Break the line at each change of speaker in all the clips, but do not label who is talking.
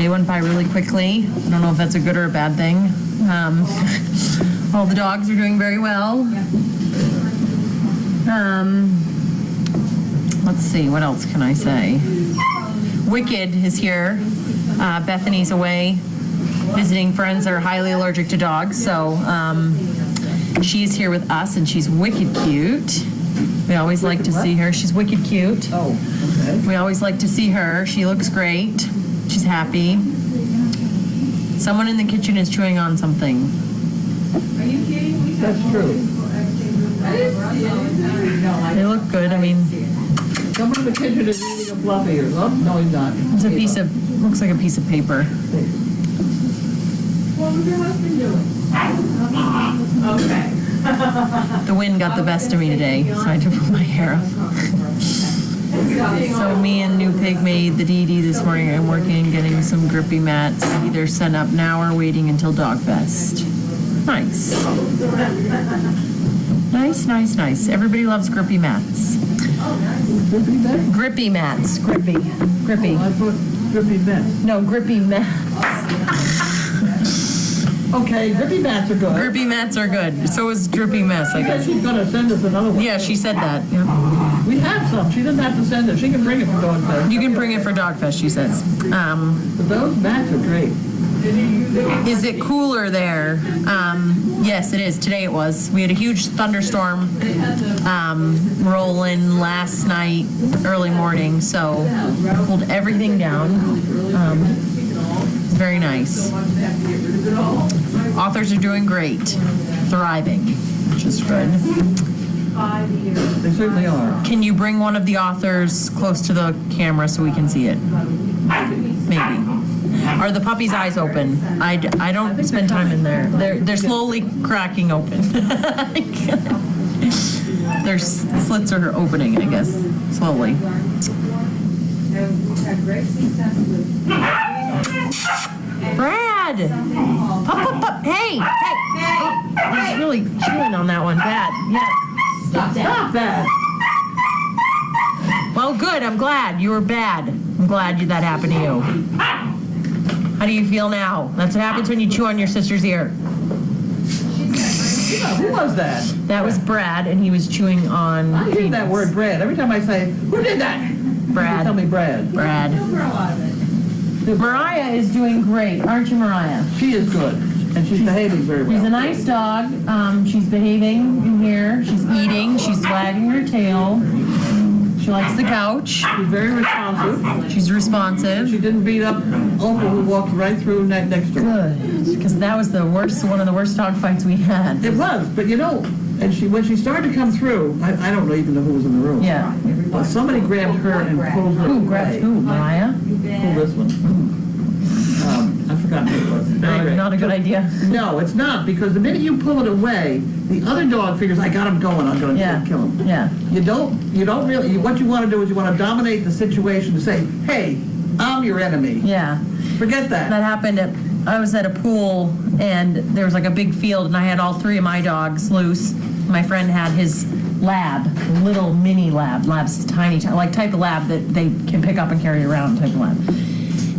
Day went by really quickly. I don't know if that's a good or a bad thing. All the dogs are doing very well. Let's see, what else can I say? Wicked is here. Bethany's away visiting friends that are highly allergic to dogs, so she's here with us, and she's wicked cute. We always like to see her. She's wicked cute.
Oh, okay.
We always like to see her. She looks great. She's happy. Someone in the kitchen is chewing on something.
Are you kidding?
That's true.
They look good. I mean,
Someone in the kitchen is eating a fluffy or something. No, he's not.
it's a piece of, looks like a piece of paper.
What was your husband doing? Okay.
The wind got the best of me today, so I had to put my hair up. So me and New Pig made the DD this morning. I'm working on getting some grippy mats, either sent up now or waiting until Dog Fest. Nice. Nice, nice, nice. Everybody loves grippy mats.
Grippy mess?
Grippy mats. Grippy. Grippy.
I thought grippy mess.
No, grippy mats.
Okay, grippy mats are good.
Grippy mats are good. So is drippy mess, I
She said
guess.
she's gonna send us another one.
Yeah, she said that. Yeah.
We have some. She doesn't have to send it. She can bring it for Dog Fest.
You can bring it for Dog Fest, she says.
But those mats are great.
Is it cooler there? Yes, it is. Today it was. We had a huge thunderstorm roll in last night, early morning, so pulled everything down. It's very nice. Authors are doing great, thriving, which is good.
They certainly are.
Can you bring one of the authors close to the camera so we can see it? Maybe. Are the puppy's eyes open? I don't spend time in there. They're slowly cracking open. Their slits are opening, I guess, slowly. Brad! Pup, pup, pup. Hey! Hey! Oh, he's really chewing on that one. Bad. Yeah.
Stop that!
Well, good. I'm glad. You were bad. I'm glad that happened to you. How do you feel now? That's what happens when you chew on your sister's ear.
Yeah, who was that?
That was Brad, and he was chewing on
I hear
Phoenix.
that word Brad. Every time I say, who did that?
Brad.
You tell me Brad.
Brad. Mariah is doing great, aren't you, Mariah?
She is good. And she's behaving very well.
She's a nice dog. She's behaving in here. She's eating. She's wagging her tail. She likes the couch.
She's very responsive.
She's responsive.
She didn't beat up Opal, who walked right through next to her.
Good, because that was the worst, one of the worst dog fights we had.
It was, but you know, and when she started to come through, I don't even know who was in the room.
Yeah.
Somebody grabbed her and pulled her
Who
away.
grabbed who? Mariah?
Pull this one. I forgot who it was. Anyway.
Not a good idea.
No, it's not, because the minute you pull it away, the other dog figures, I got him going, I'm going to kill him.
Yeah.
You don't really, what you want to do is you want to dominate the situation to say, hey, I'm your enemy.
Yeah.
Forget that.
That happened I was at a pool, and there was like a big field, and I had all three of my dogs loose. My friend had his lab, little mini lab. Lab's tiny, like type of lab that they can pick up and carry around type of lab.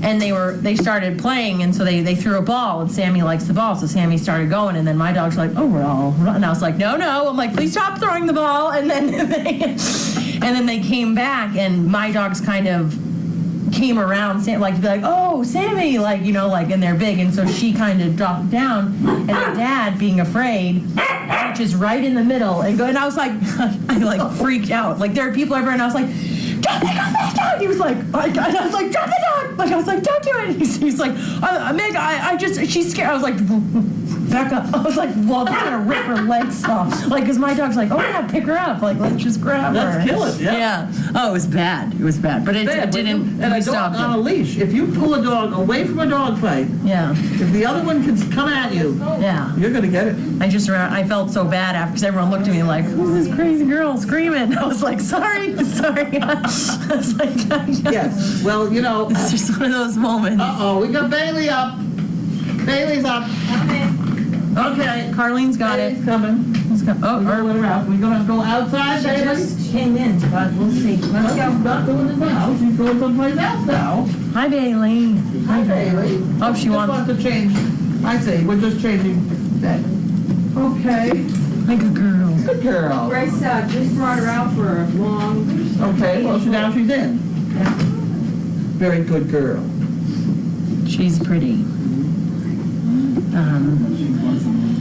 And they started playing, and so they threw a ball, and Sammy likes the ball, so Sammy started going, and then my dogs were like, oh, we're all run. And I was like, no. I'm like, please stop throwing the ball. And then they came back, and my dogs kind of came around, like, to be like, oh, Sammy, like, you know, like, and they're big, and so she kind of dropped down, and the dad, being afraid, reaches right in the middle, and I was like, I like freaked out. Like, there are people everywhere, and I was like, drop the dog! He was like, and I was like, drop the dog! Like, I was like, don't do it! He's like, Meg, she's scared. I was like, back up. I was like, well, I'm gonna rip her legs off. Like, because my dog's like, oh yeah, pick her up. Like, let's just grab her.
Let's kill it, yeah.
Yeah. Oh, it was bad. It was bad. But it didn't,
and
we
a dog
stopped
on a
it.
leash, if you pull a dog away from a dog fight,
Yeah.
if the other one can come at you,
Yeah.
you're going to get it.
I felt so bad after, because everyone looked at me like, who's this crazy girl screaming? I was like, sorry. I was like,
Yes. Well, you know.
It's just one of those moments.
Uh-oh, we got Bailey up. Bailey's up. Okay.
Carlene's got it.
He's coming.
Let's go. Oh,
We're gonna let her out. We're gonna go outside,
She
baby?
just came in, but we'll see. Let's go.
She's not doing it now. She's going someplace else now.
hi, Bailey.
Hi, Bailey.
Oh, she
Just
wants.
want to change. I see, we're just changing that. Okay.
Hi, good girl.
Good girl.
Grace just brought her out for a long.
Okay, well, now she's in. Very good girl.
She's pretty.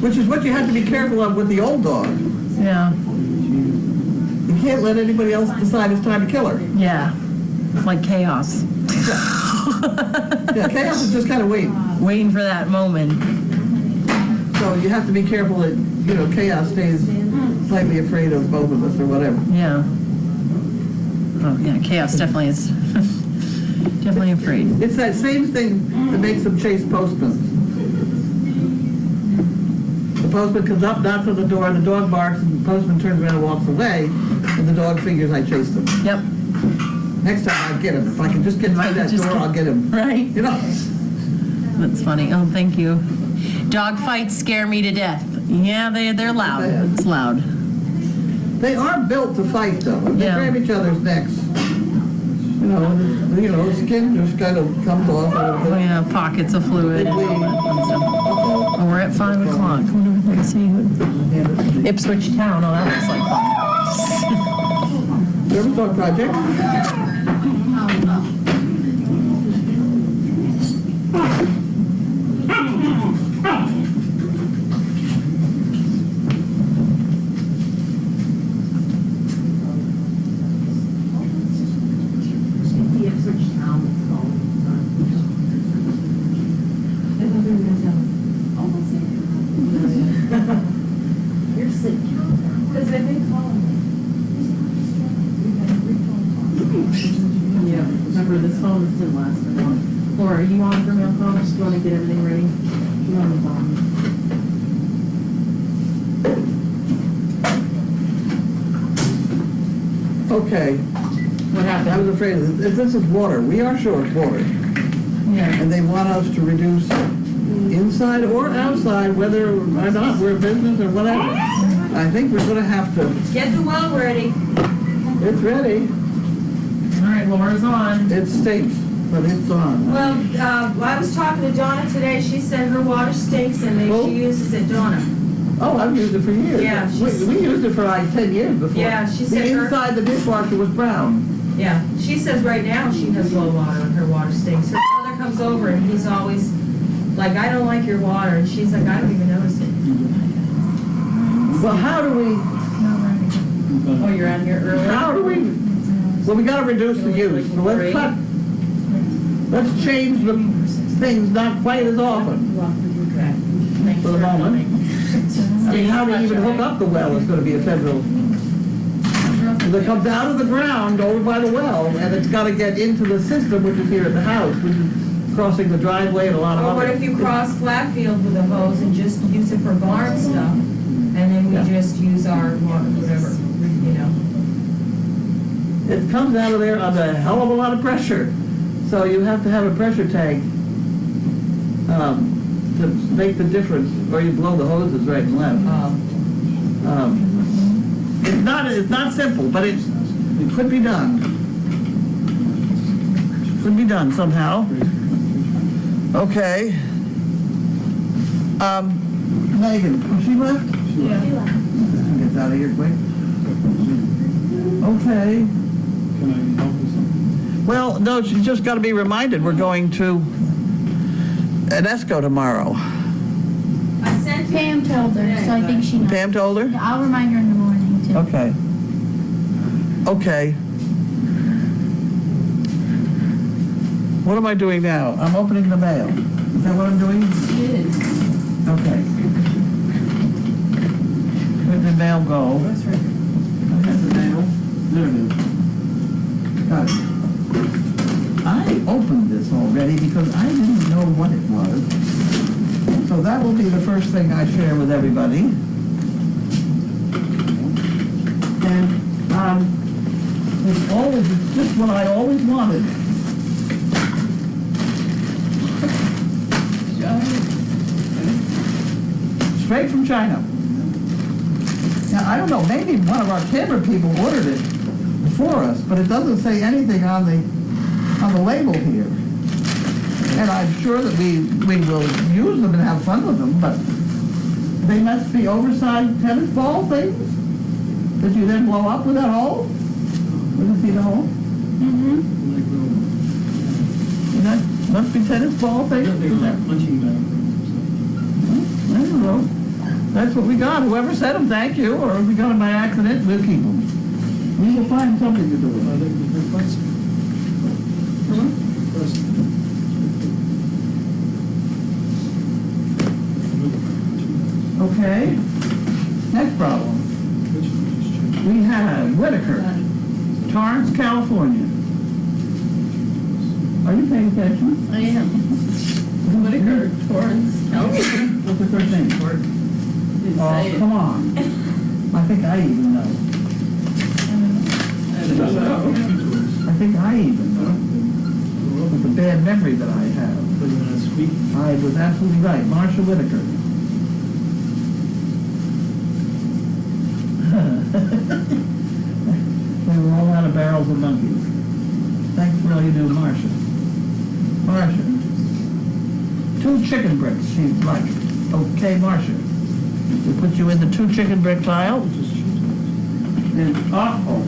Which is what you have to be careful of with the old dog.
Yeah.
You can't let anybody else decide it's time to kill her.
Yeah. Like chaos.
Yeah, chaos is just kind of waiting.
Waiting for that moment.
So you have to be careful that, chaos stays slightly afraid of both of us or whatever.
Yeah. Oh, yeah, chaos definitely is. Definitely afraid.
It's that same thing that makes them chase postmen. The postman comes up, knocks on the door, and the dog barks, and the postman turns around and walks away, and the dog figures I chased him.
Yep.
Next time I'll get him. If I can just get through that door, I'll get him.
Right. That's funny. Oh, thank you. Dog fights scare me to death. Yeah, they're loud. It's loud.
They are built to fight, though. They
Yeah.
grab each other's necks. The skin just kind of comes off a little
Oh,
bit.
yeah, pockets of fluid and all that fun stuff. Oh, we're at 5 o'clock. Let's see. Ipswich Town. Oh, that looks like fun.
Service Dog Project.
The Ipswich Town, it's called. You're sick. Because they've been calling me.
Yeah, remember this phone didn't last very long. Laura, are you on for me on phone? I just want to get everything ready. You on the phone?
Okay.
What
I
happened?
was afraid of this. This is water. We are short of water.
Yeah.
And they want us to reduce inside or outside, whether or not we're a business or whatever. I think we're going to have to.
Get the well ready.
It's ready.
All right, Laura's on.
It stinks, but it's on.
Well, I was talking to Donna today. She said her water stinks and
Oh.
she uses it, Donna.
Oh, I've used it for years.
Yeah,
We used it for like 10 years before.
Yeah, she said
The
her-
inside the dishwasher was brown.
Yeah, she says right now she has low water and her water stinks. Her brother comes over and he's always like, I don't like your water. And she's like, I don't even notice it.
Well, how do we,
Oh, you're out here early?
well, we gotta reduce the use. So let's change the things not quite as often
Okay.
Thanks
for the moment. I mean, how to even hook up the well is gonna be a federal. It comes out of the ground over by the well, and it's gotta get into the system, which is here at the house, which is crossing the driveway and a lot of
Or
other.
what if you cross Flatfield with a hose and just use it for barn stuff? And then we
Yeah.
just use our water, whatever, you know.
It comes out of there under a hell of a lot of pressure. So you have to have a pressure tank to make the difference, or you blow the hoses right and left. It's not simple, but it could be done. Could be done somehow. Okay. Megan, she left?
Yeah.
Gets out of here quick. Okay.
Can I help with something?
Well, no, she's just got to be reminded we're going to an ESCO tomorrow.
I sent you.
Pam told her, so I think she knows.
Pam told her?
Yeah, I'll remind her in the morning too.
Okay. Okay. What am I doing now? I'm opening the mail. Is that what I'm doing? Okay. Where did the mail go?
That's right.
I have the mail. There it is. Got it. I opened this already because I didn't know what it was. So that will be the first thing I share with everybody. And it's just what I always wanted. straight from China. Now, I don't know, maybe one of our timber people ordered it for us, but it doesn't say anything on the label here. And I'm sure that we will use them and have fun with them, but they must be oversized tennis ball things that you then blow up with that hole. You can see the hole?
Mm-hmm.
And that must be tennis ball things.
Punching bag.
I don't know. That's what we got. Whoever said them, thank you. Or if we got them by accident, we'll keep them. We will find something to do with them.
They're plastic. Plastic.
Okay. Next problem. We have Whitaker, Torrance, California. Are you paying attention?
I am. Whitaker, Torrance, California.
What's the first name? Oh, come on. I think I even know. I think I even know. With the bad memory that I have. I was absolutely right. Marcia Whitaker. We were all out of barrels of monkeys. Thanks for all you do, Marcia. Marcia. 2 chicken bricks, she's like. Okay, Marcia. We put you in the 2 chicken brick file. And,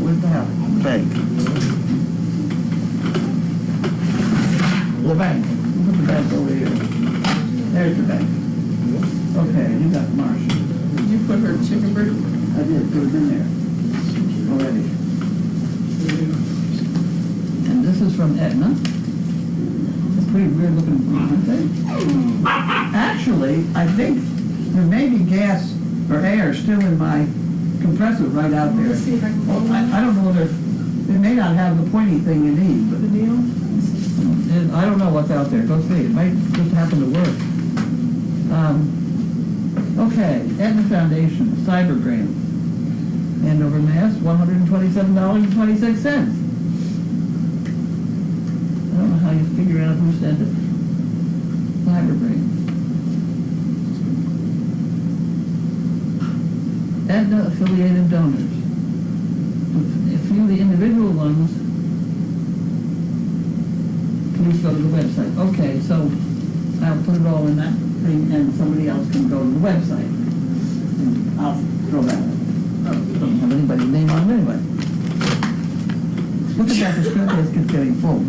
where's the hell? Bank. The bank. Put the bank over here. There's the bank. Okay, you got Marcia.
Did you put her chicken brick?
I did, it was in there already. And this is from Etna. It's pretty weird looking, aren't they? Actually, I think there may be gas or air still in my compressor right out there.
Let's see if I can pull
I don't know whether, it may not have the pointy thing you need, but
the deal.
I don't know what's out there. Go see. It might just happen to work. Okay, Etna Foundation, Cyber Grant. Andover, Mass., $127.26. I don't know how you figure out who sent it. Cyber Grant. Etna affiliated donors. A few of the individual ones, please go to the website. Okay, so I'll put it all in that thing and somebody else can go to the website. And I'll throw that in. Doesn't have anybody's name on it anyway. Look at that, the script is getting full.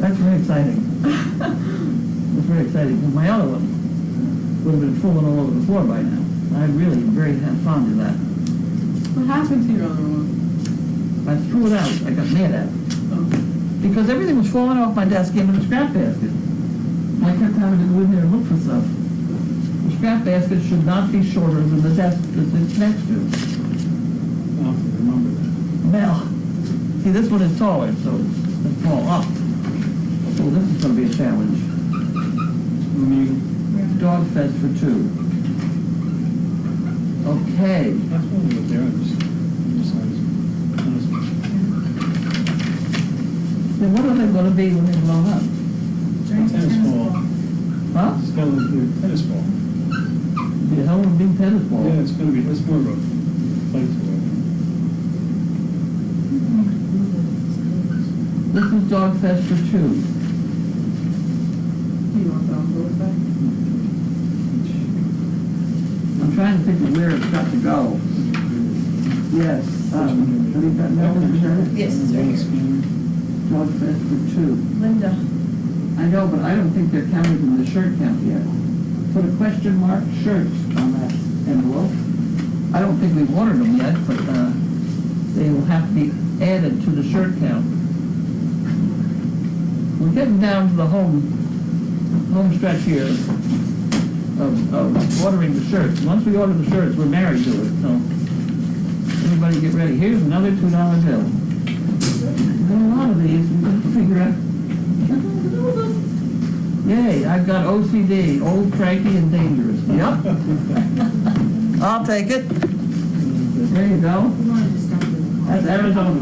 That's very exciting. That's very exciting. Because my other one would have been falling all over the floor by now. I really am very fond of that.
What happened to your other one?
I threw it out. I got mad at it. Because everything was falling off my desk into the scrap basket. I kept having to go in there and look for stuff. The scrap basket should not be shorter than the desk that it's next to.
I'll have to remember that.
Well, see, this one is taller, so it's fall up. So this is going to be a challenge.
Let me,
Dog Fest for 2. Okay.
that's what we look there, I just,
Then what are they going to be when they blow up?
tennis ball.
Huh?
It's got to be a tennis ball.
Be a hell of a big tennis ball.
Yeah, it's gonna be, it's more of a play to
This is Dog Fest for 2.
You want that on the website?
I'm trying to think of where it's got to go. Yes. Have you got that one?
Yes, it's right here.
Dog Fest for 2.
Linda.
I know, but I don't think they're counted in the shirt count yet. Put a question mark shirts on that envelope. I don't think we've ordered them yet, but they will have to be added to the shirt count. We're getting down to the home stretch here of ordering the shirts. Once we order the shirts, we're married to it, so everybody get ready. Here's another $2 bill. There are a lot of these, we have to figure out. Yay, I've got OCD, old, cranky, and dangerous. Yep. I'll take it. There you go. That's Arizona.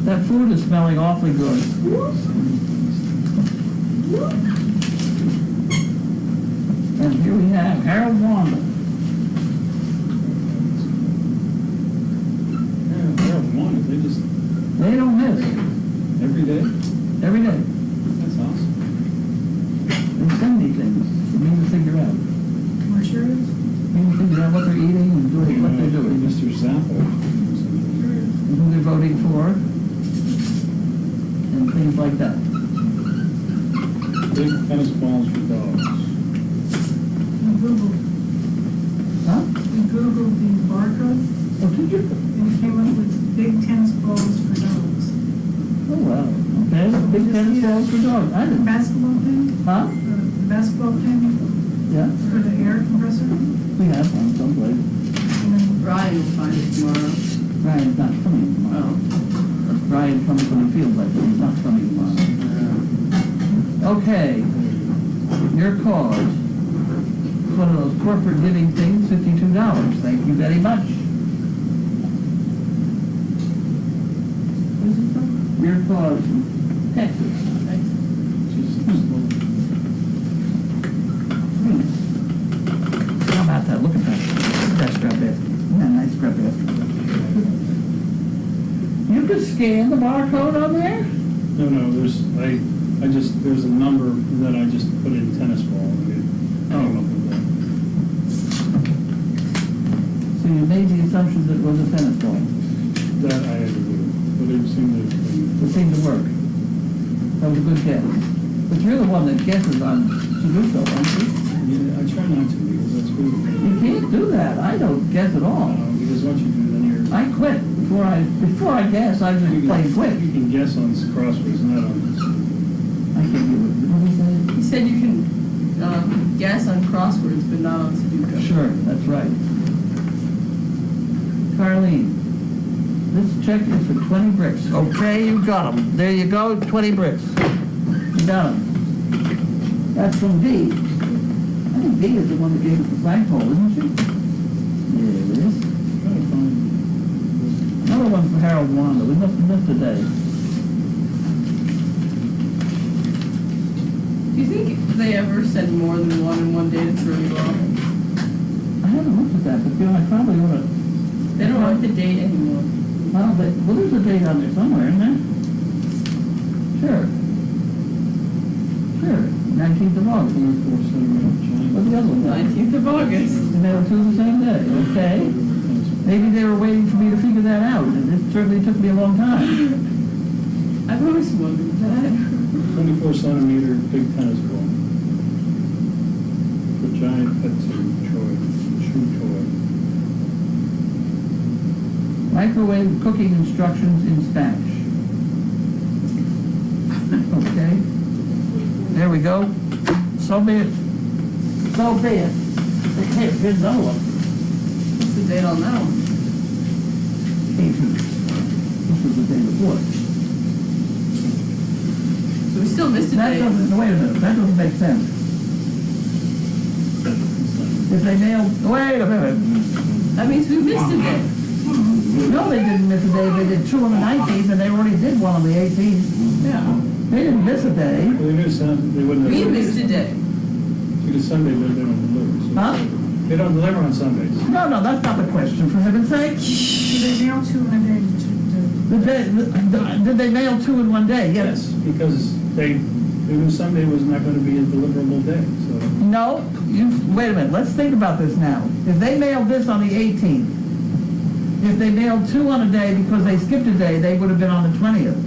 That food is smelling awfully good. And here we have Harold Wanda.
They're one, they just,
They don't miss
every day,
every day.
that's awesome.
They send me things for me to figure out.
What sure is?
Me to figure out what they're eating and doing what they're doing.
Mr. Zappo.
And who they're voting for. And things like that.
Big tennis balls for dogs.
We Googled,
Huh?
we Googled the barcode,
Oh, did you?
and it came up with big tennis balls for dogs.
Oh, wow. Okay, big tennis balls for dogs. I
The
didn't.
basketball thing,
Huh?
the basketball thing
Yeah,
for the air compressor.
we have one someplace.
And then
Brian will find it tomorrow.
Ryan's not coming tomorrow. Ryan comes from the field, but he's not coming tomorrow. Okay, your cause. It's one of those corporate giving things, $52. Thank you very much. Where's it from? Your cause from Texas. How about that? Look at that. Look at that scrap basket. Yeah, nice scrap basket. You could scan the barcode on there?
No, there's a number that I just put in tennis ball, and it came up with that.
So you made the assumption that it was a tennis ball.
That I had to do, but it seemed to.
It seemed to work. That was a good guess. But you're the one that guesses on Sudoku, aren't you?
Yeah, I try not to, because that's really.
You can't do that. I don't guess at all.
Because once you do, then you're.
I quit. Before I guess, I just plain quit.
You can guess on crosswords, not on.
I can't do it. What did he say?
He said you can guess on crosswords, but not on Sudoku.
Sure, that's right. Carlene, this check is for 20 bricks. Okay, you got them. There you go, 20 bricks. You got them. That's from V. I think V is the one that gave us the flagpole, isn't she? Yes.
Trying to find.
Another one for Harold Wanda. We must have missed a day.
Do you think they ever send more than one in one day that's really long?
I haven't looked at that, but I probably ought to.
They don't write the date anymore.
Well, there's a date on there somewhere, isn't there? Sure. 19th of August. What's the other one?
19th of August.
And they were two the same day. Okay. Maybe they were waiting for me to figure that out, and it certainly took me a long time.
I've always wondered that.
24 centimeter big tennis ball. For giant pet shoe toy.
Microwave cooking instructions in Spanish. Okay. There we go. So be it. So be it. Hey, here's another one.
What's the date on that one?
18th. This was the day before.
So we still missed a
That
date.
doesn't, wait a minute, that doesn't make sense. If they mailed, wait a minute.
That means we missed a day.
No, they didn't miss a day, they did two on the 19th, and they already did one on the 18th.
Yeah.
They didn't miss a day.
Well, they knew they wouldn't have.
We missed a day.
Because Sunday they don't deliver. So
Huh?
They don't deliver on Sundays.
No, that's not the question, for heaven's sake.
Do they mail two in a day
Did they mail two in one day?
Yes, because they knew Sunday was not going to be a deliverable day, so.
No, wait a minute, let's think about this now. If they mailed this on the 18th, if they mailed two on a day because they skipped a day, they would have been on the 20th,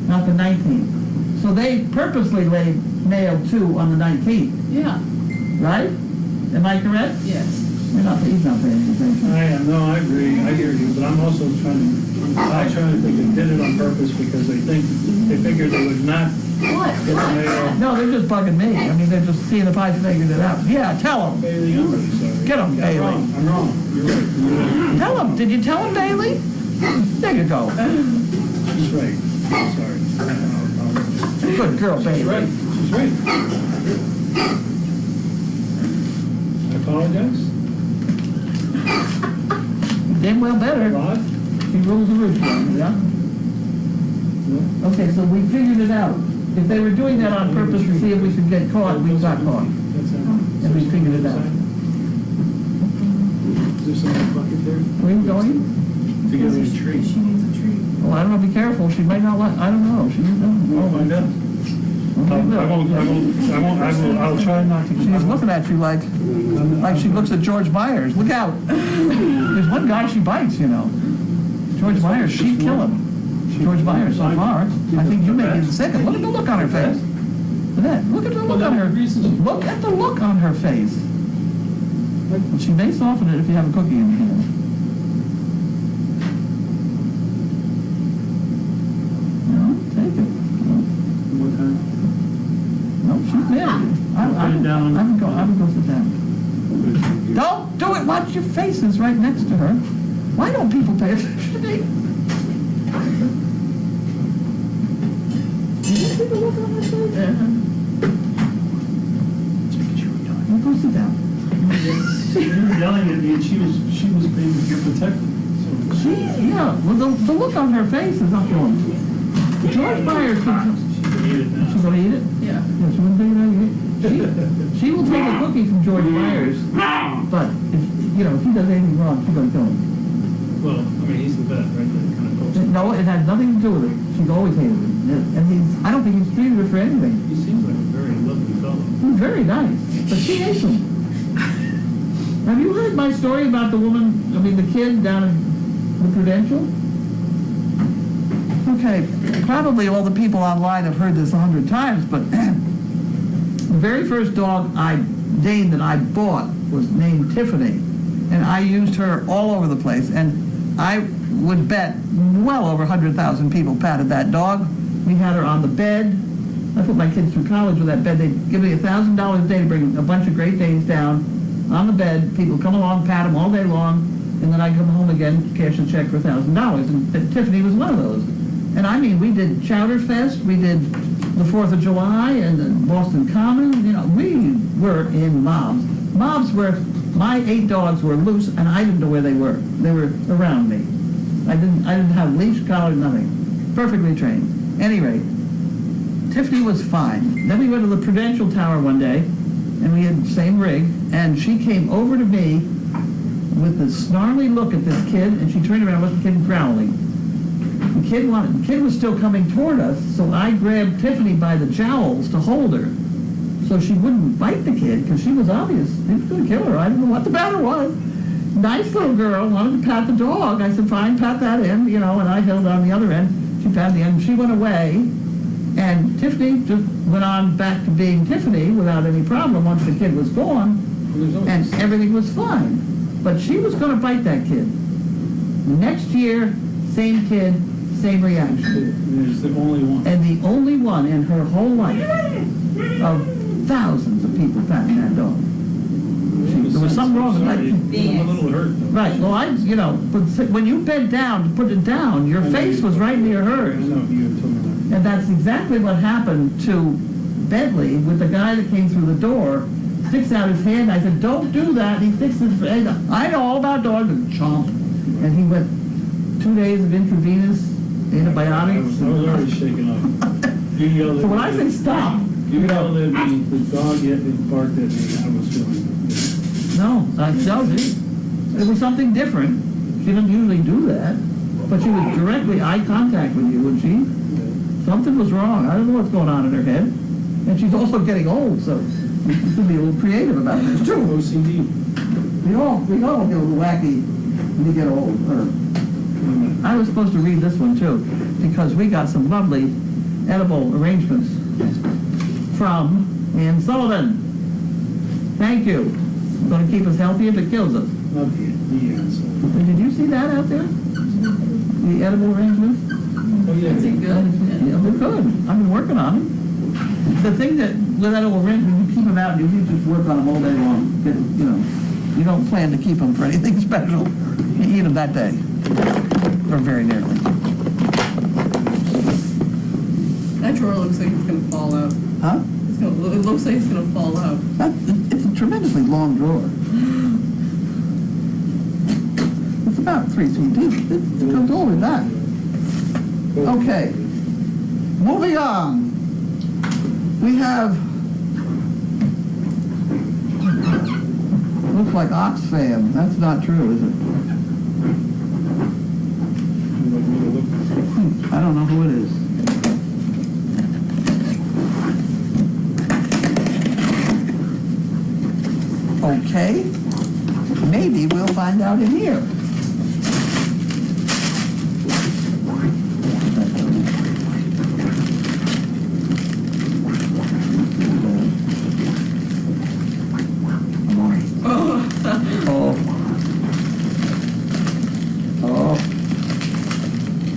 not the 19th. So they purposely mailed two on the 19th,
Yeah.
right? Am I correct?
Yes.
He's not paying attention.
I am, no, I agree, I hear you, but I'm also trying to think they did it on purpose because they figured they would not
What?
get the mail.
No, they're just bugging me. I mean, they're just seeing if I figured it out. Yeah, tell them.
Bailey, I'm really sorry.
Get 'em,
Yeah,
Bailey.
I'm wrong, you're right.
Tell them. Did you tell them, Bailey? There you go.
She's right, I'm sorry.
Good girl,
She's
Bailey.
right, she's right. I apologize.
Damn well better.
Rod?
He rules the roost, yeah?
No?
Okay, so we figured it out. If they were doing that on purpose to see if we could get caught, we got caught. And we figured it out.
Is there some bucket there?
Where are you going?
To get a tree.
She needs a tree.
Well, I don't know, be careful, she might not let, I don't know, she doesn't.
We'll find out. I'll try not to.
She's looking at you like she looks at George Myers. Look out. There's one guy she bites, you know. George Myers, she'd kill him. George Myers so far. I think you may be the second. Look at the look on her face. Look at the look on her. Look at the look on her face. She may soften it if you have a cookie in your hand. No, take it.
What time?
No, she's mad. I would go sit down. Don't do it. Watch your face is right next to her. Why don't people pay attention to me? Did you see the look on her face? You go sit down.
You were yelling at me, and she was being protected.
Well, the look on her face is not going. George Myers can. She's gonna eat it?
Yeah.
Yeah, she wouldn't take it out of you. She will take a cookie from George Myers, but if he does anything wrong, she's gonna kill him.
Well, I mean, he's the vet, right? That kind of goes.
No, it had nothing to do with it. She's always hated him. And I don't think he's treated her for anything.
He seems like a very lovely fellow.
He's very nice, but she hates him. Have you heard my story about the kid down in the Prudential? Okay, probably all the people online have heard this 100 times, but the very first Dane that I bought was named Tiffany, and I used her all over the place, and I would bet well over 100,000 people patted that dog. We had her on the bed. I put my kids through college with that bed. They'd give me $1,000 a day to bring a bunch of Great Danes down on the bed. People come along, pat them all day long, and then I'd come home again, cash a check for $1,000. And Tiffany was one of those. And I mean, we did Chowder Fest, we did the 4th of July, and the Boston Common. We were in mobs. Mobs where my 8 dogs were loose, and I didn't know where they were. They were around me. I didn't have leash, collar, nothing. Perfectly trained. Any rate, Tiffany was fine. Then we went to the Prudential Tower one day, and we had the same rig, and she came over to me with this snarly look at this kid, and she turned around with the kid growling. The kid was still coming toward us, so I grabbed Tiffany by the jowls to hold her, so she wouldn't bite the kid, because she was obvious. He was going to kill her. I didn't know what the matter was. Nice little girl, wanted to pat the dog. I said, fine, pat that end, and I held on the other end. She patted the end, she went away, and Tiffany just went on back to being Tiffany without any problem once the kid was gone, and everything was fine. But she was going to bite that kid. Next year, same kid, same reaction.
There's the only one.
And the only one in her whole life of thousands of people patting that dog. There was something wrong with that.
I'm a little hurt.
Right, well, but when you bent down to put it down, your face was right near hers.
I know, you told me that.
And that's exactly what happened to Bentley with the guy that came through the door, sticks out his hand. I said, don't do that. He sticks his hand. I know all about dogs. And chomp. And he went 2 days of intravenous antibiotics.
I was already shaken up.
So when I say stop,
You yelled at me, the dog barked at me, I was feeling it.
no, it was something different. She doesn't usually do that, but she was directly eye contact with you, and something was wrong. I don't know what's going on in her head. And she's also getting old, so we should be a little creative about this too.
OCD.
We all get a little wacky when you get old. I was supposed to read this one too, because we got some lovely edible arrangements from Ann Sullivan. Thank you. It's going to keep us healthy if it kills us.
Not the answer.
Did you see that out there? The edible arrangements?
Oh, yeah.
Is it good?
Yeah, they're good. I've been working on them. The thing that with edible arrangements, you keep them out and you just work on them all day long. You don't plan to keep them for anything special. You eat them that day, or very nearly.
That drawer looks like it's gonna fall out.
Huh?
It looks like it's gonna fall out.
It's a tremendously long drawer. It's about 3 feet deep. It goes older than that. Okay. Moving on. We have, looks like Oxfam. That's not true, is it? I don't know who it is. Okay, maybe we'll find out in here.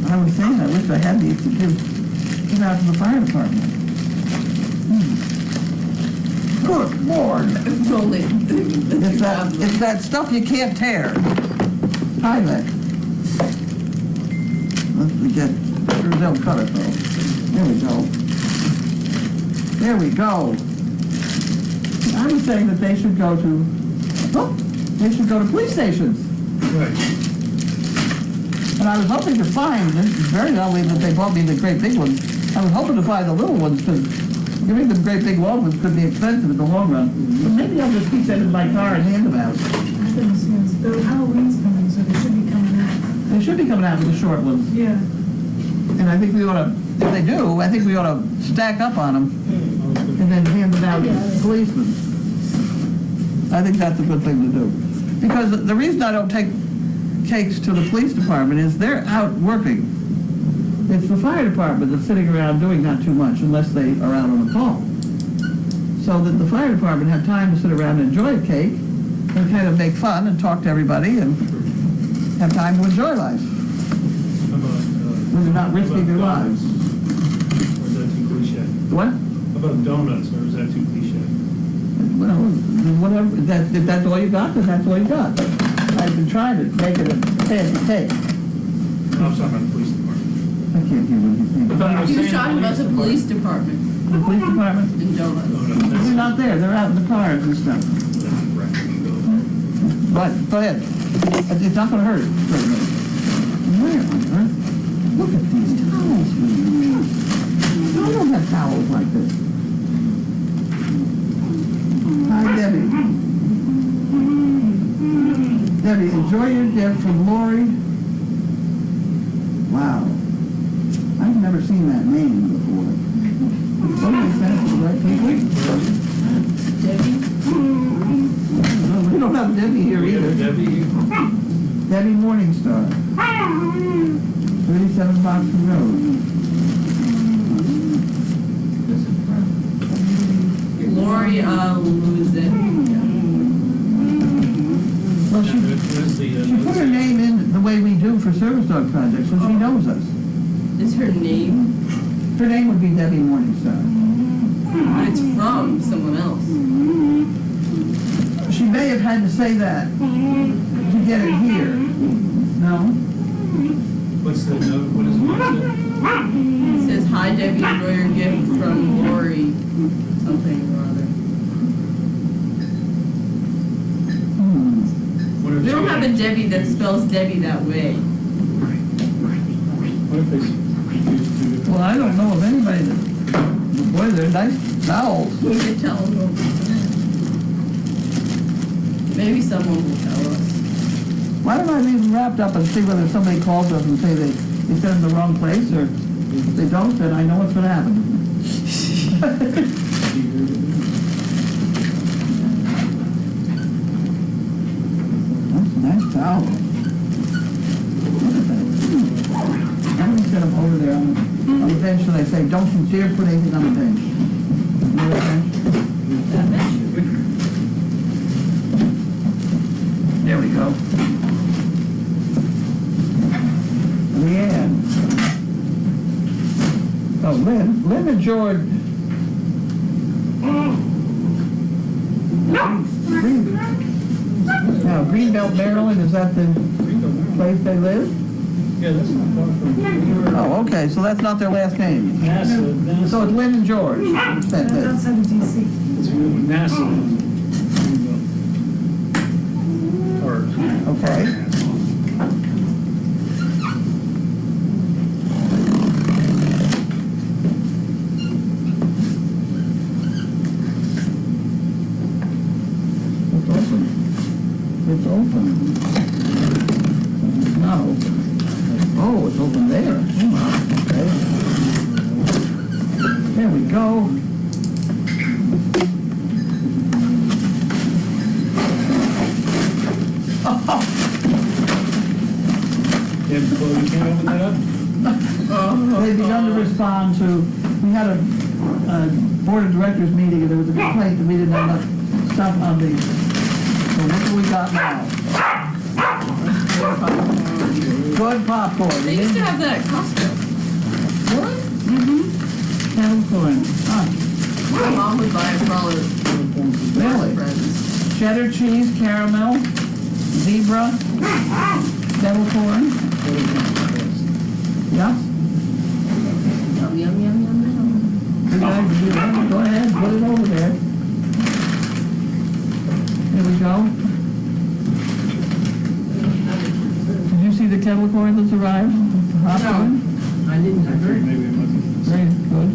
I was saying, I wish I had these to give out to the fire department. Good Lord.
It's only
It's that stuff you can't tear. Tyvek. Let's get, sure they'll cut it though. There we go. There we go. I was saying that they should go to, they should go to police stations.
Right.
And I was hoping to find, this is very lovely that they bought me the great big ones. I was hoping to find the little ones, because giving them great big long ones could be expensive in the long run. But maybe I'll just keep them in my car and hand them out.
Goodness, yes. The Halloween's coming, so they should be coming out.
They should be coming out with the short ones.
Yeah.
And I think we ought to, if they do, I think we ought to stack up on them and then hand them out to policemen. I think that's a good thing to do. Because the reason I don't take cakes to the police department is they're out working. It's the fire department that's sitting around doing not too much unless they are out on a call. So that the fire department have time to sit around and enjoy a cake and kind of make fun and talk to everybody and have time to enjoy life when they're not risking their lives.
Or is that too cliche?
What?
How about donuts, or is that too cliche?
Well, whatever, if that's all you got, then that's all you got. I've been trying to make it a fancy cake.
No, I'm talking about the police department.
I can't hear what you're saying.
He was talking about the police department
The police department?
in Donuts.
They're not there, they're out in the cars and stuff. But, go ahead. It's not gonna hurt, certainly. Where on earth? Look at these towels. I don't have towels like this. Hi, Debbie. Debbie, enjoy your gift from Lori. Wow. I've never seen that name before. What do they send to the right people?
Debbie?
No, we don't have Debbie here either.
Debbie?
Debbie Morningstar. 37 Boxing Road.
Lori, who's it?
Well, she put her name in the way we do for service dog projects, so she knows us.
Is her name?
Her name would be Debbie Morningstar.
But it's from someone else.
She may have had to say that to get it here. No?
What's the note, what is it?
It says, "Hi Debbie, enjoy your gift from Lori," something or other.
What if
We don't
she-
have a Debbie that spells Debbie that way.
What if they used to?
Well, I don't know of anybody that... Boy, they're nice towels.
We could tell them. Maybe someone will tell us.
Why don't I leave them wrapped up and see whether somebody calls us and say they sent them the wrong place, or if they don't, then I know what's going to happen. That's a nice towel. Look at that. I'm going to set them over there on the bench, and I say, don't you dare put anything on the bench. You know that bench? There we go. Leanne. Oh, Lynn and George. Now, Greenbelt, Maryland, is that the place they live?
Yeah, that's not far from.
Oh, okay, so that's not their last name.
NASA.
So it's Lynn and George. That's
That's
it.
outside of DC.
It's NASA. Or.
Okay. open. It's not open. Oh, it's open there. Okay. There we go.
And so you can't open that up?
They've begun to respond to, we had a board of directors meeting, and there was a complaint that we didn't have enough stuff on the, so what do we got now? Good popcorn.
They used to have that at Costco.
Really? Mm-hmm. Kettle corn. Huh.
My mom would buy it for all her
Really?
friends.
Cheddar cheese, caramel, zebra, kettle corn. Yeah?
Yum, yum, yum, yum, yum.
You guys do that. Go ahead, put it over there. Here we go. Did you see the kettle corn that's arrived? Hot corn?
I didn't.
Maybe it must be.
Very good.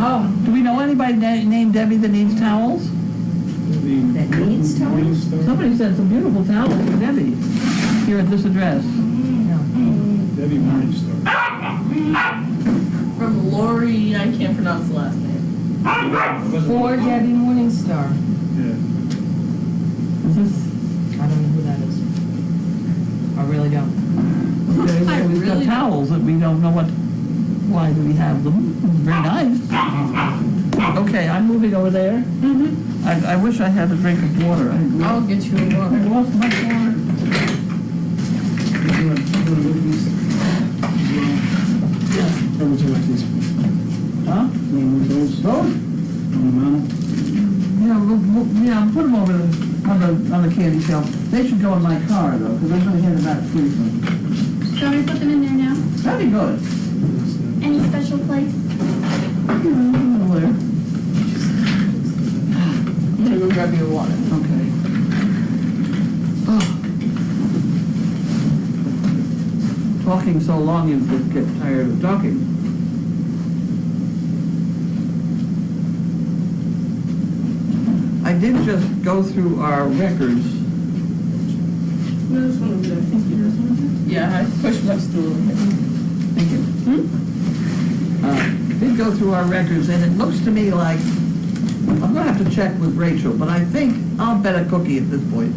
Oh,
Do we know anybody named Debbie that needs towels?
that needs towels?
Somebody sent some beautiful towels for Debbie here at this address.
Debbie Morningstar.
From Lori, I can't pronounce the last name.
For Debbie Morningstar.
Yeah.
Is this,
I don't know who that is. I really don't.
okay,
I
so we've got
really
towels that we don't know why do we have them. Very nice. Okay, I'm moving over there.
Mm-hmm.
I wish I had a drink of water.
I'll get you a
I
water.
lost my water.
Or would you like this?
Huh?
Those?
Those? Yeah, put them over on the candy shelf. They should go in my car though, because I'm going to hand them out briefly.
Do you want me to put them in there now?
That'd be good.
Any special place?
Where?
I'm gonna go grab you a water.
Okay. Oh. Talking so long, you get tired of talking. I did just go through our records.
There's one over there. Thank you. There's one over there? Yeah, I pushed my stool over there.
Thank you. Did go through our records, and it looks to me like, I'm going to have to check with Rachel, but I think, I'll bet a cookie at this point,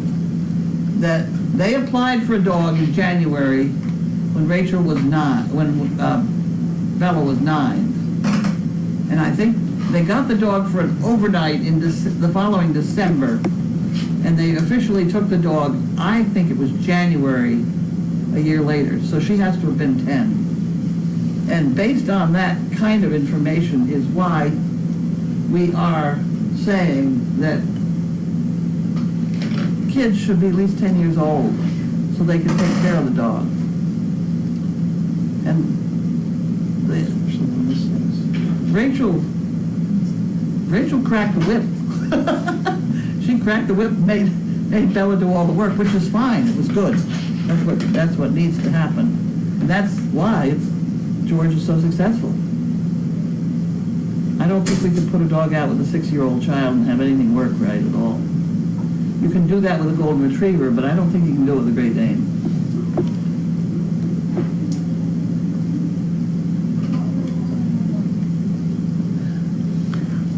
that they applied for a dog in January when Rachel was 9, when Bella was 9. And I think they got the dog for an overnight in the following December, and they officially took the dog, I think it was January, a year later, so she has to have been 10. And based on that kind of information is why we are saying that kids should be at least 10 years old so they can take care of the dog. And Rachel cracked the whip. She cracked the whip, made Bella do all the work, which is fine. It was good. That's what needs to happen. And that's why George is so successful. I don't think we could put a dog out with a 6-year-old child and have anything work right at all. You can do that with a golden retriever, but I don't think you can do it with a Great Dane.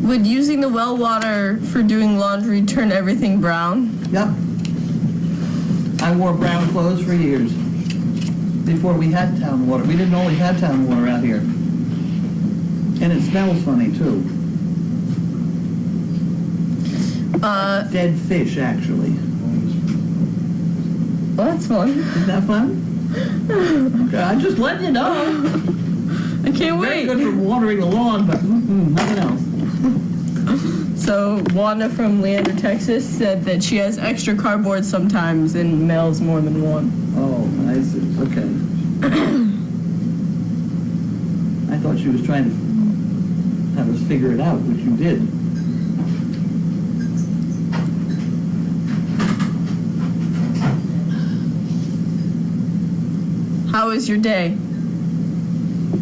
Would using the well water for doing laundry turn everything brown?
Yep. I wore brown clothes for years before we had town water. We didn't always have town water out here. And it smells funny, too. Dead fish, actually.
Well, that's fun.
Isn't that fun? Okay, I'm just letting you know.
I can't
Very
wait.
good for watering the lawn, but nothing else.
So Wanda from Leander, Texas said that she has extra cardboard sometimes and mails more than one.
Oh, I see. Okay. I thought she was trying to have us figure it out, which you did.
How was your day?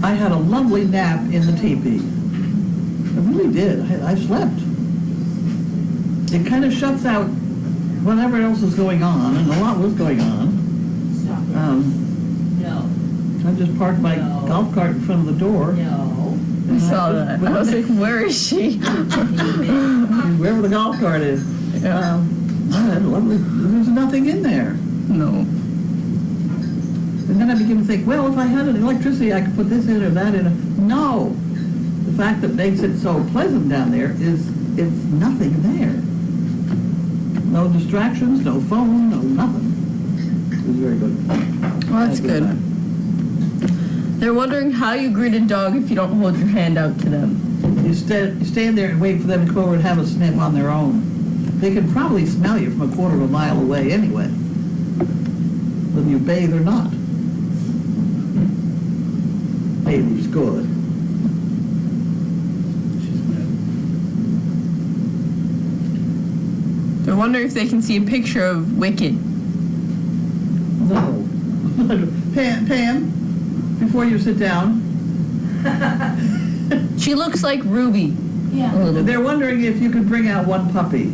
I had a lovely nap in the teepee. I really did. I slept. It kind of shuts out whatever else is going on, and a lot was going on,
No,
I just parked my golf cart in front of the door.
no.
I saw that. I was like, where is she?
Wherever the golf cart is.
Yeah.
I had lovely, there's nothing in there.
No.
And then I begin to think, well, if I had an electricity, I could put this in or that in. No. The fact that makes it so pleasant down there is it's nothing there. No distractions, no phone, no nothing. It was very good.
Well, that's good. They're wondering how you greet a dog if you don't hold your hand out to them.
You stand there and wait for them to come over and have a sniff on their own. They can probably smell you from a quarter of a mile away anyway, whether you bathe or not. Bathing's good.
They're wondering if they can see a picture of Wicked.
No. Pam, before you sit down,
She looks like Ruby.
Yeah.
A little bit.
they're wondering if you could bring out one puppy.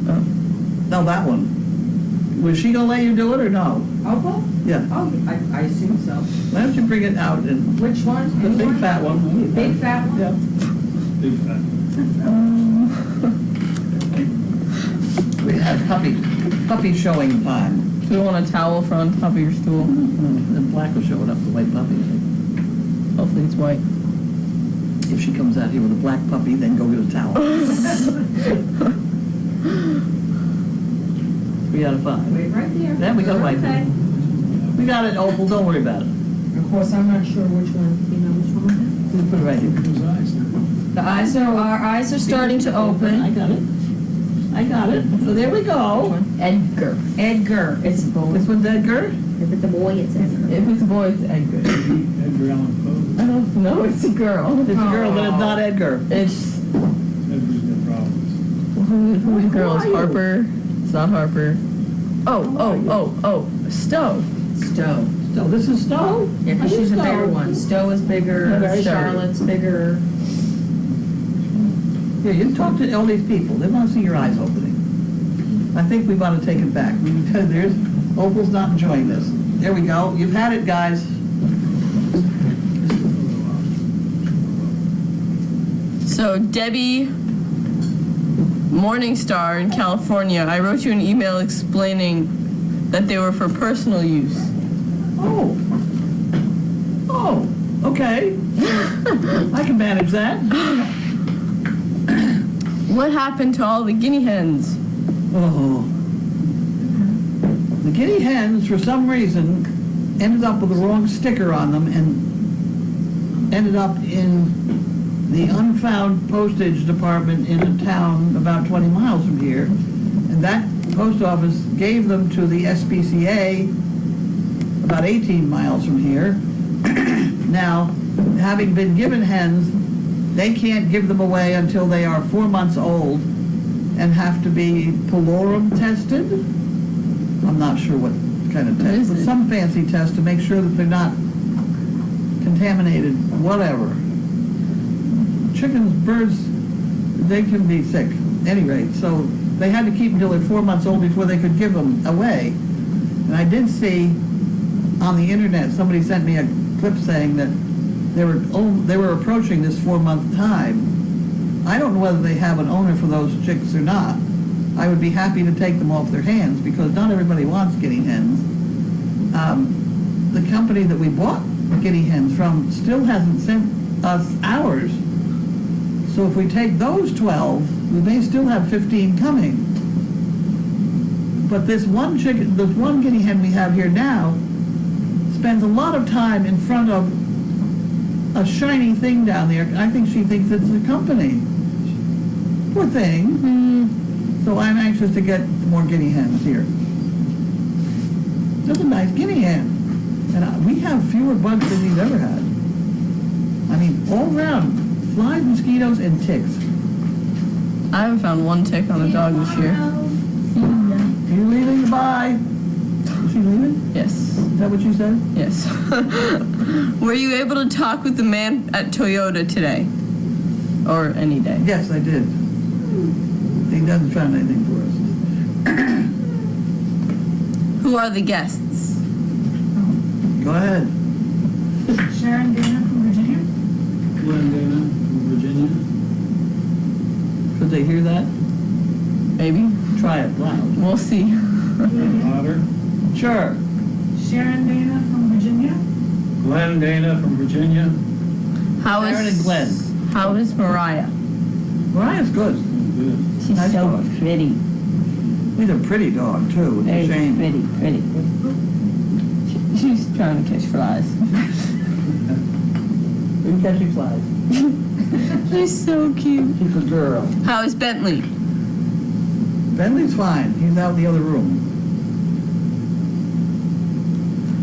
Oh.
No, that one. Was she gonna let you do it or no?
Opal?
Yeah.
Oh, I assume so.
Why don't you bring it out and
Which one?
the big fat one?
Big fat one?
Yeah.
Big fat.
We had puppy showing time.
Do you want a towel for on top of your stool?
And Black was showing up, the white puppy.
Hopefully it's white.
If she comes out here with a black puppy, then go get a towel. 3 out of 5.
Wait right there.
There we go, right there.
Okay.
We got it, Opal, don't worry about it.
Of course, I'm not sure which one, you know which one?
We'll put it right here.
Those eyes.
Our eyes are starting to open.
I got it. I got it. So there we go.
Edgar. It's a boy.
This one's Edgar.
If it's a boy, it's Edgar.
If it's a boy, it's Edgar.
Edgar Allan
I don't know. It's a girl.
It's a girl, but it's not Edgar.
It's
Poe. Edgar's got problems.
who's the girl? It's
Who are you?
Harper. It's not Harper. Oh. Stowe.
Stowe.
So this is Stowe?
Yeah, because she's a bigger one. Stowe is bigger,
Very
Charlotte's bigger.
Yeah, you talk to all these people. They want to see your eyes opening. I think we want to take it back. There's Opal's not enjoying this. There we go. You've had it, guys.
So Debbie Morningstar in California, I wrote you an email explaining that they were for personal use.
Oh, okay. I can manage that.
What happened to all the guinea hens?
Oh. The guinea hens, for some reason, ended up with the wrong sticker on them and ended up in the unfound postage department in a town about 20 miles from here. And that post office gave them to the SPCA about 18 miles from here. Now, having been given hens, they can't give them away until they are 4 months old and have to be polorum tested. I'm not sure what kind of test, but some fancy test to make sure that they're not contaminated, whatever. Chickens, birds, they can be sick. At any rate, so they had to keep until they're 4 months old before they could give them away. And I did see on the internet, somebody sent me a clip saying that they were approaching this 4-month time. I don't know whether they have an owner for those chicks or not. I would be happy to take them off their hands because not everybody wants guinea hens. The company that we bought guinea hens from still hasn't sent us ours. So if we take those 12, we may still have 15 coming. But this one guinea hen we have here now spends a lot of time in front of a shiny thing down there. I think she thinks it's a company. Poor thing. So I'm anxious to get more guinea hens here. That's a nice guinea hen. And we have fewer bugs than we've ever had. I mean, all around, flies, mosquitoes, and ticks.
I haven't found one tick on a dog this year.
You leaving? Bye. Is she leaving?
Yes.
Is that what you said?
Yes. Were you able to talk with the man at Toyota today? Or any day?
Yes, I did. He doesn't find anything for us.
Who are the guests?
Go ahead.
Sharon Dana from Virginia.
Glenn Dana from Virginia.
Could they hear that?
Maybe.
Try it loud.
We'll see.
Glenn Otter.
Sure.
Sharon Dana from Virginia.
Glenn Dana from Virginia.
How
Sharon and Glenn.
How is Mariah?
Mariah's good.
Good.
She's
Nice
so
dog.
pretty.
He's a pretty dog, too. It's a
Very
shame.
pretty. She's trying to catch flies.
You're catching flies.
She's so cute.
She's a girl.
How is Bentley?
Bentley's fine. He's out in the other room.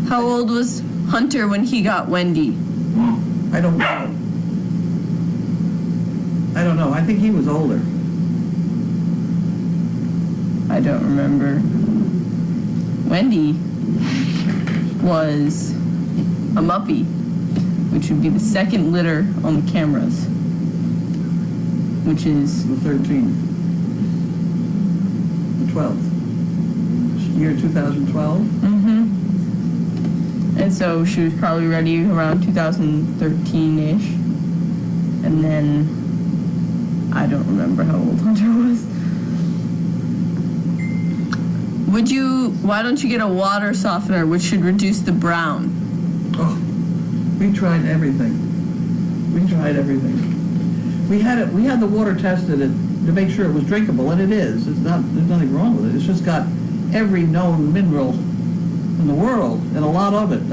How old was Hunter when he got Wendy?
I don't know. I think he was older.
I don't remember. Wendy was a muppy, which would be the second litter on the cameras, which is
The 13th. The 12th. Year 2012.
And so she was probably ready around 2013-ish. And then I don't remember how old Hunter was. Why don't you get a water softener which should reduce the brown?
Oh, we tried everything. We had the water tested to make sure it was drinkable, and it is. There's nothing wrong with it. It's just got every known mineral in the world, and a lot of it.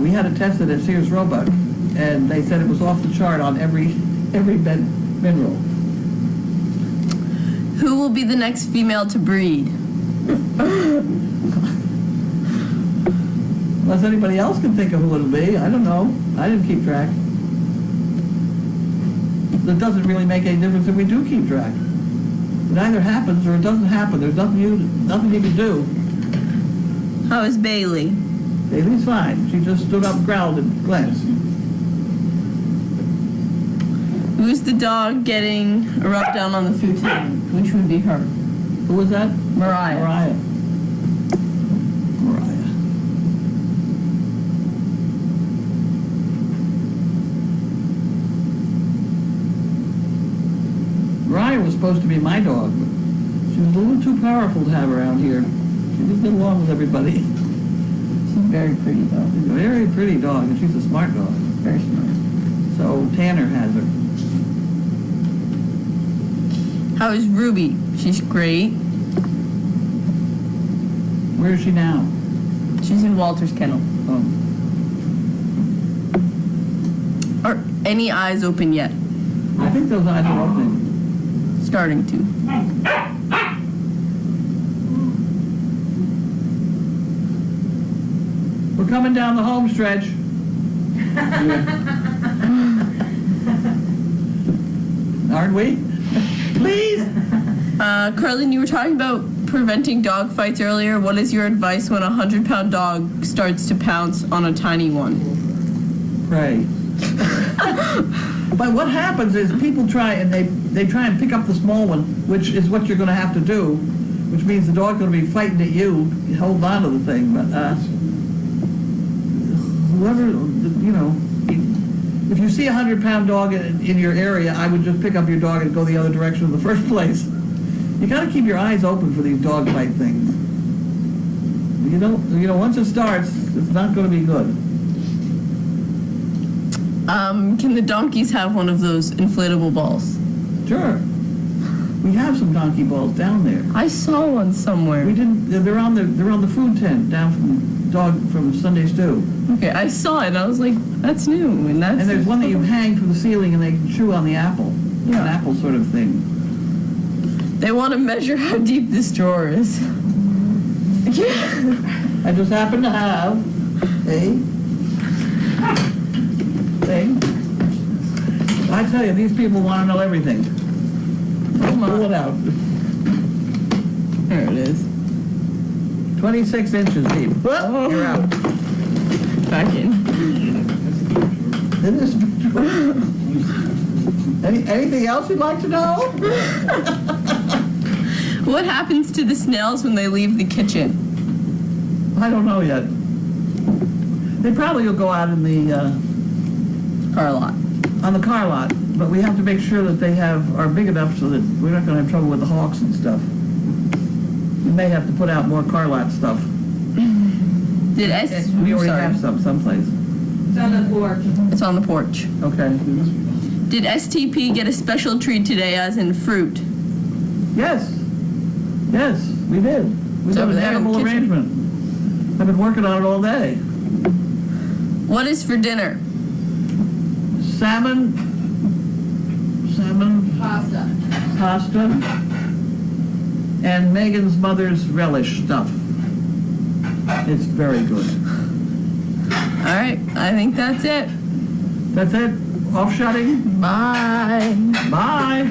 We had it tested at Sears Roebuck, and they said it was off the chart on every mineral.
Who will be the next female to breed?
Unless anybody else can think of who it'll be, I don't know. I didn't keep track. It doesn't really make any difference if we do keep track. It either happens or it doesn't happen. There's nothing you can do.
How is Bailey?
Bailey's fine. She just stood up, growled at Glenn.
Who's the dog getting a rub down on the futon? Which would be her?
Who was that?
Mariah.
Mariah. Mariah was supposed to be my dog, but she was a little too powerful to have around here. She didn't get along with everybody.
She's very pretty though.
She's a very pretty dog, and she's a smart dog.
Very smart.
So Tanner has her.
How is Ruby? She's great.
Where is she now?
She's in Walter's kennel.
Oh.
Are any eyes open yet?
I think those eyes are opening.
Starting to.
We're coming down the home stretch. Aren't we? Please.
Carlin, you were talking about preventing dog fights earlier. What is your advice when a 100-pound dog starts to pounce on a tiny one?
Pray. But what happens is people try and they try and pick up the small one, which is what you're going to have to do, which means the dog's going to be fighting at you, hold on to the thing. But whoever, you know, if you see a 100-pound dog in your area, I would just pick up your dog and go the other direction in the first place. You got to keep your eyes open for these dog fight things. You know, once it starts, it's not going to be good.
Can the donkeys have one of those inflatable balls?
Sure. We have some donkey balls down there.
I saw one somewhere.
We didn't. They're on the food tent down from Sunday Stew.
Okay, I saw it and I was like, that's new. And
there's one that you hang from the ceiling and they can chew on the apple. Yeah. An apple sort of thing.
They want to measure how deep this drawer is.
I just happen to have a thing. I tell you, these people want to know everything. Pull it out.
There it is.
26 inches deep. Oh. You're out.
Back in.
It is. Anything else you'd like to know?
What happens to the snails when they leave the kitchen?
I don't know yet. They probably will go out in the,
Car lot.
on the car lot, but we have to make sure that they are big enough so that we're not gonna have trouble with the hawks and stuff. We may have to put out more car lot stuff.
Did
We already have some someplace.
It's on the porch.
It's on the porch.
Okay.
Did STP get a special treat today, as in fruit?
Yes, yes, we did. We
It's
got
over
an
there in the
edible
kitchen.
arrangement. I've been working on it all day.
What is for dinner?
Salmon, pasta, and Megan's mother's relish stuff. It's very good.
All right, I think that's it.
That's it. Off shutting.
Bye.
Bye.